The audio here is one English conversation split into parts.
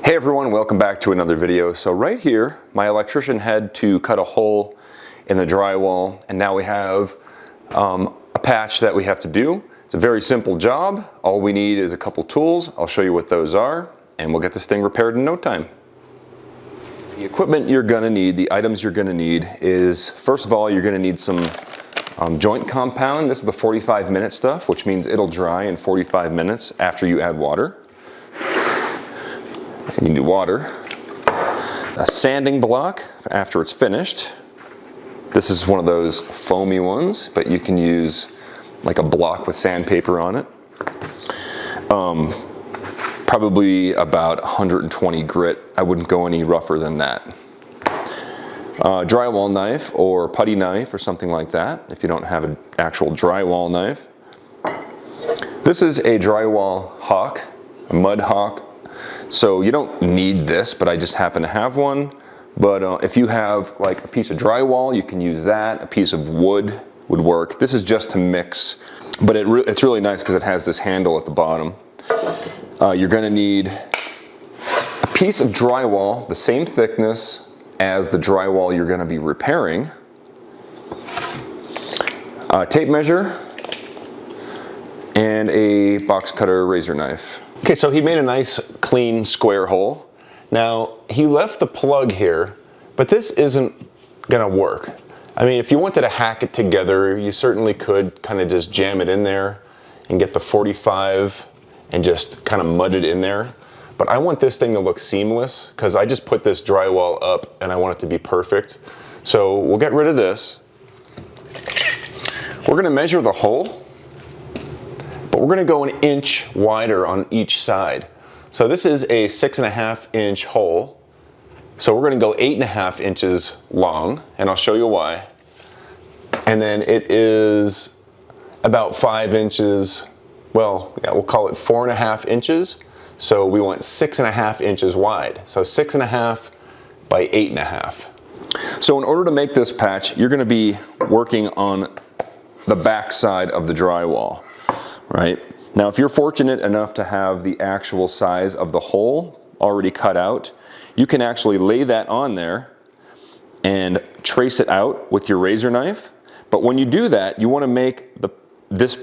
Hey everyone, welcome back to another video. So right here, my electrician had to cut a hole in the drywall, and now we have a patch that we have to do. It's a very simple job. All we need is a couple tools. I'll show you what those are, and we'll get this thing repaired in no time. The equipment you're gonna need, the items you're gonna need is, first of all, you're gonna need some joint compound. This is the 45-minute stuff, which means it'll dry in 45 minutes after you add water. You need water, a sanding block after it's finished. This is one of those foamy ones, but you can use like a block with sandpaper on it. Probably about 120 grit. I wouldn't go any rougher than that. Drywall knife or putty knife or something like that if you don't have an actual drywall knife. This is a drywall hawk, a mud hawk. So you don't need this, but I just happen to have one. But if you have like a piece of drywall, you can use that. A piece of wood would work. This is just to mix, but it's really nice because it has this handle at the bottom. You're gonna need a piece of drywall, the same thickness as the drywall you're gonna be repairing. A tape measure and a box cutter razor knife. Okay, so he made a nice clean square hole. Now, he left the plug here, but this isn't gonna work. I mean, if you wanted to hack it together, you certainly could kind of just jam it in there and get the 45 and just kind of mud it in there. But I want this thing to look seamless because I just put this drywall up and I want it to be perfect. So we'll get rid of this. We're gonna measure the hole, but we're gonna go an inch wider on each side. So this is a 6.5 inch hole. So we're gonna go 8.5 inches long, and I'll show you why. And then it is about 5 inches, well, yeah, we'll call it 4.5 inches. So we want 6.5 inches wide. So 6.5 by 8.5. So in order to make this patch, you're gonna be working on the back side of the drywall. Right? Now, if you're fortunate enough to have the actual size of the hole already cut out, you can actually lay that on there and trace it out with your razor knife. But when you do that, you want to make this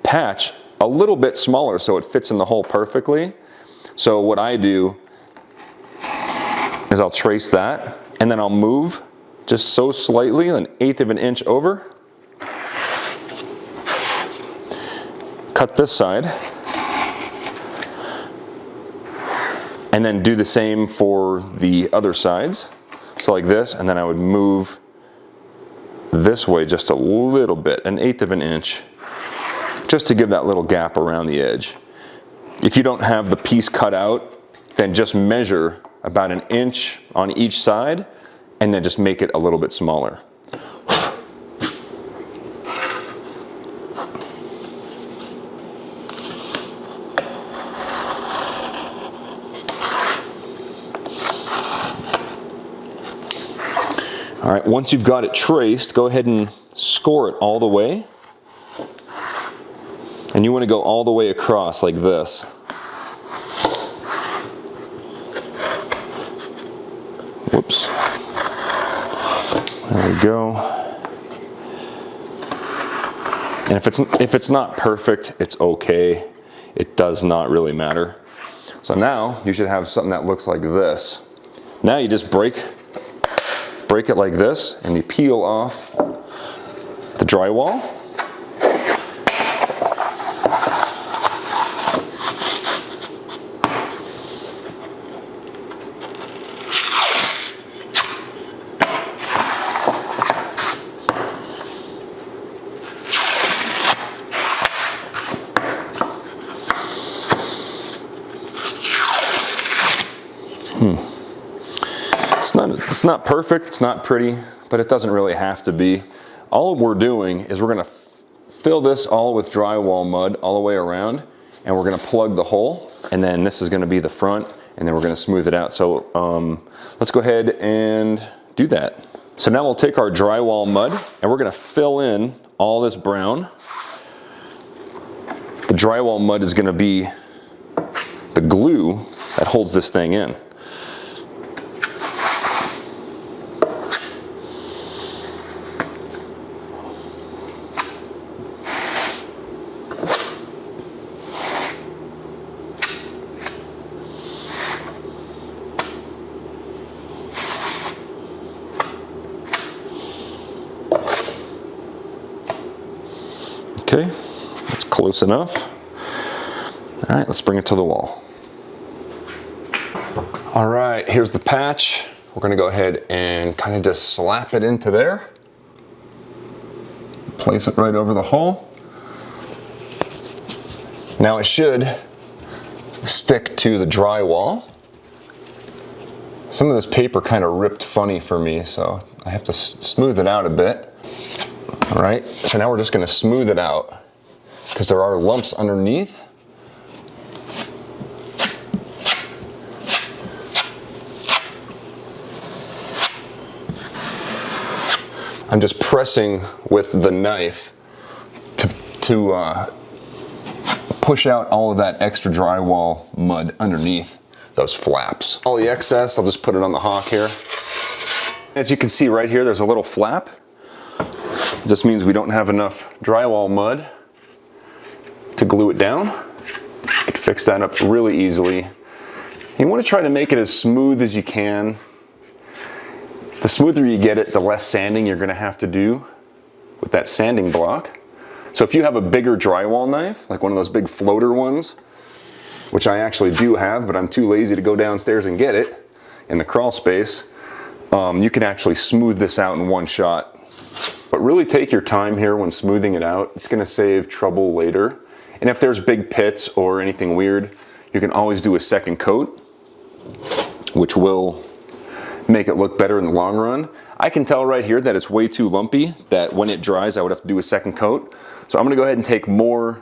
patch a little bit smaller so it fits in the hole perfectly. So what I do is I'll trace that, and then I'll move just so slightly, 1/8 of an inch over. Cut this side, and then do the same for the other sides. So like this, and then I would move this way just a little bit, 1/8 of an inch, just to give that little gap around the edge. If you don't have the piece cut out, then just measure about 1 inch on each side, and then just make it a little bit smaller. All right, once you've got it traced, go ahead and score it all the way. And you want to go all the way across like this. Whoops. There we go. And if it's not perfect, it's okay. It does not really matter. So now you should have something that looks like this. Now you just break it like this, and you peel off the drywall. It's not perfect, it's not pretty, but it doesn't really have to be. All we're doing is we're gonna fill this all with drywall mud all the way around, and we're gonna plug the hole, and then this is gonna be the front, and then we're gonna smooth it out. So let's go ahead and do that. So now we'll take our drywall mud, and we're gonna fill in all this brown. The drywall mud is gonna be the glue that holds this thing in. Okay, that's close enough. All right, let's bring it to the wall. All right, here's the patch. We're gonna go ahead and kind of just slap it into there. Place it right over the hole. Now it should stick to the drywall. Some of this paper kind of ripped funny for me, so I have to smooth it out a bit. All right, so now we're just gonna smooth it out because there are lumps underneath. I'm just pressing with the knife to push out all of that extra drywall mud underneath those flaps. All the excess, I'll just put it on the hawk here. As you can see right here, there's a little flap. It just means we don't have enough drywall mud to glue it down. You can fix that up really easily. You want to try to make it as smooth as you can. The smoother you get it, the less sanding you're going to have to do with that sanding block. So if you have a bigger drywall knife, like one of those big floater ones, which I actually do have, but I'm too lazy to go downstairs and get it in the crawl space, you can actually smooth this out in one shot. But really take your time here when smoothing it out. It's going to save trouble later. And if there's big pits or anything weird, you can always do a second coat, which will make it look better in the long run. I can tell right here that it's way too lumpy, that when it dries I would have to do a second coat. So I'm gonna go ahead and take more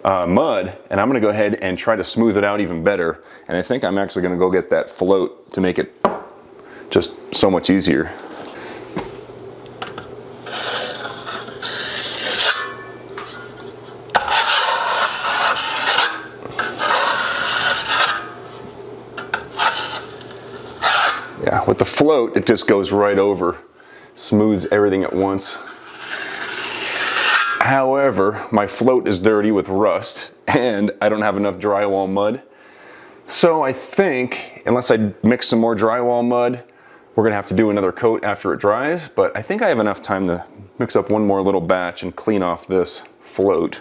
mud and I'm gonna go ahead and try to smooth it out even better. And I think I'm actually gonna go get that float to make it just so much easier. Yeah, with the float, it just goes right over, smooths everything at once. However, my float is dirty with rust and I don't have enough drywall mud. So I think, unless I mix some more drywall mud, we're gonna have to do another coat after it dries, but I think I have enough time to mix up one more little batch and clean off this float.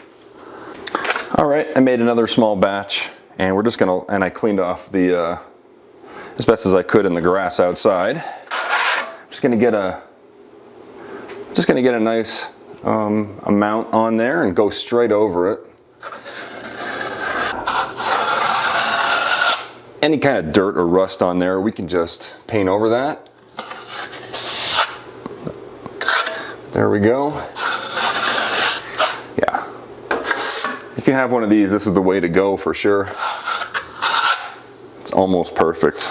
All right, I made another small batch and we're just gonna, and I cleaned off the, as best as I could in the grass outside. I'm just gonna get a nice amount on there and go straight over it. Any kind of dirt or rust on there, we can just paint over that. There we go. Yeah. If you have one of these, this is the way to go for sure. It's almost perfect.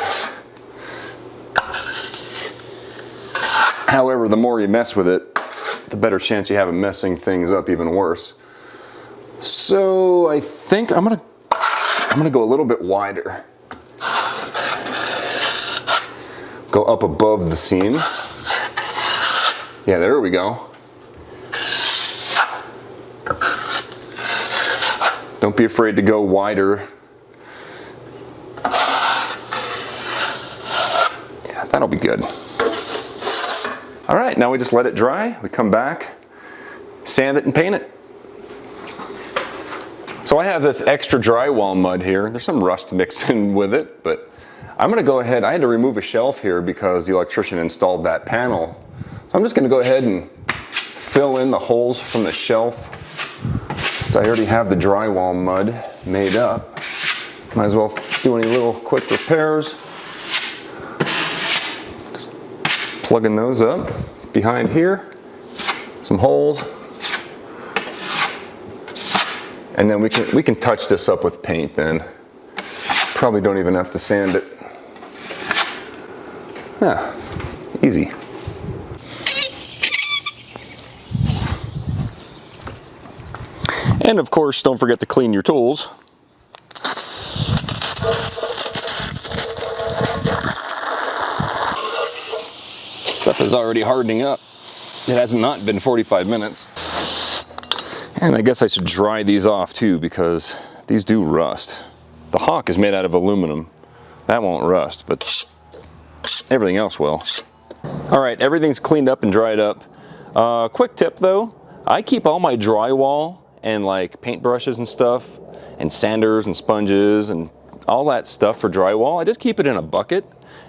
However, the more you mess with it, the better chance you have of messing things up even worse. So I think I'm gonna go a little bit wider. Go up above the seam. Yeah, there we go. Don't be afraid to go wider. Yeah, that'll be good. All right, now we just let it dry. We come back, sand it and paint it. So I have this extra drywall mud here. There's some rust mixed in with it, but I'm gonna go ahead. I had to remove a shelf here because the electrician installed that panel. So I'm just gonna go ahead and fill in the holes from the shelf. Since I already have the drywall mud made up, might as well do any little quick repairs. Plugging those up behind here, some holes, and then we can touch this up with paint then. Probably don't even have to sand it. Yeah, easy. And of course, don't forget to clean your tools. Stuff is already hardening up. It has not been 45 minutes. And I guess I should dry these off too because these do rust. The hawk is made out of aluminum. That won't rust, but everything else will. All right, everything's cleaned up and dried up. Quick tip though, I keep all my drywall and like paintbrushes and stuff and sanders and sponges and all that stuff for drywall. I just keep it in a bucket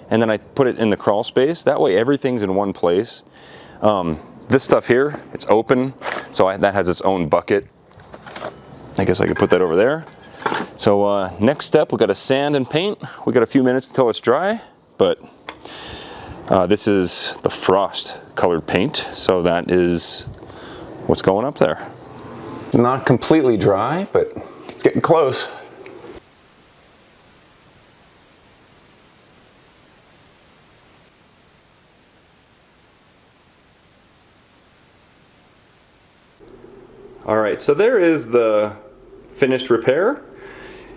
and then I put it in the crawl space. That way everything's in one place. This stuff here, it's open, so that has its own bucket. I guess I could put that over there. So next step, we got to sand and paint. We got a few minutes until it's dry, but this is the frost colored paint, so that is what's going up there. Not completely dry, but it's getting close. All right, so there is the finished repair.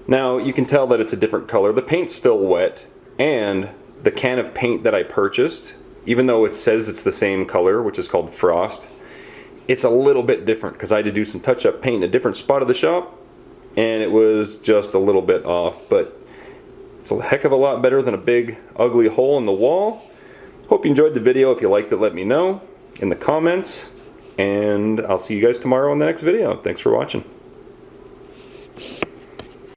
Now you can tell that it's a different color. The paint's still wet, and the can of paint that I purchased, even though it says it's the same color, which is called Frost, it's a little bit different because I had to do some touch-up paint in a different spot of the shop, and it was just a little bit off, but it's a heck of a lot better than a big ugly hole in the wall. Hope you enjoyed the video. If you liked it, let me know in the comments. And I'll see you guys tomorrow in the next video. Thanks for watching.